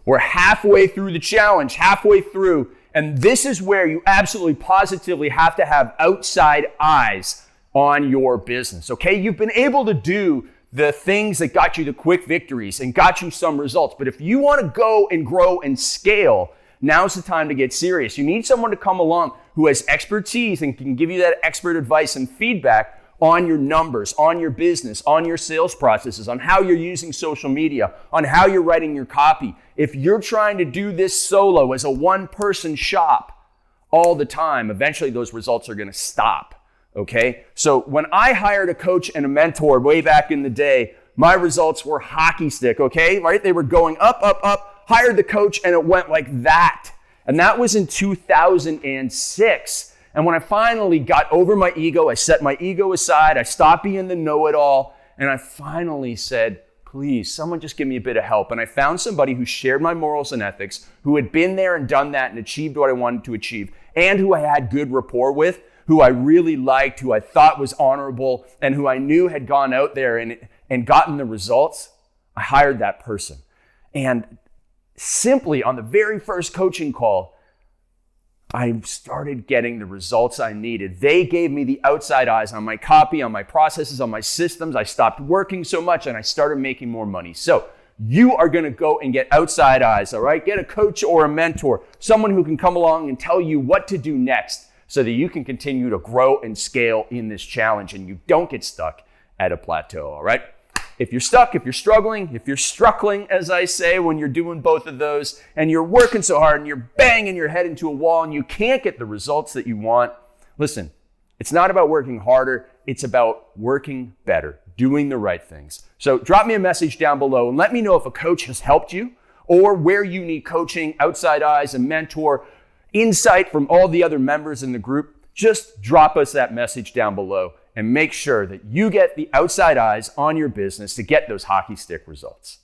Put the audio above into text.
We're halfway through the challenge, halfway through, and this is where you absolutely positively have to have outside eyes on your business, okay? You've been able to do the things that got you the quick victories and got you some results, but if you want to go and grow and scale, now's the time to get serious. You need someone to come along who has expertise and can give you that expert advice and feedback on your numbers, on your business, on your sales processes, on how you're using social media, on how you're writing your copy. If you're trying to do this solo as a one-person shop all the time, eventually those results are going to stop, okay? So when I hired a coach and a mentor way back in the day, my results were hockey stick, okay? Right? They were going up, up, up, hired the coach, and it went like that. And that was in 2006. And when I finally got over my ego, I set my ego aside, I stopped being the know-it-all, and I finally said, please, someone just give me a bit of help. And I found somebody who shared my morals and ethics, who had been there and done that and achieved what I wanted to achieve, and who I had good rapport with, who I really liked, who I thought was honorable, and who I knew had gone out there and gotten the results. I hired that person. And simply on the very first coaching call, I started getting the results I needed. They gave me the outside eyes on my copy, on my processes, on my systems. I stopped working so much and I started making more money. So you are going to go and get outside eyes, all right? Get a coach or a mentor, someone who can come along and tell you what to do next so that you can continue to grow and scale in this challenge and you don't get stuck at a plateau, all right? If you're stuck, if you're struggling, if you're struggling, as I say, when you're doing both of those and you're working so hard and you're banging your head into a wall and you can't get the results that you want, listen, it's not about working harder. It's about working better, doing the right things. So drop me a message down below and let me know if a coach has helped you or where you need coaching, outside eyes, a mentor, insight from all the other members in the group. Just drop us that message down below and make sure that you get the outside eyes on your business to get those hockey stick results.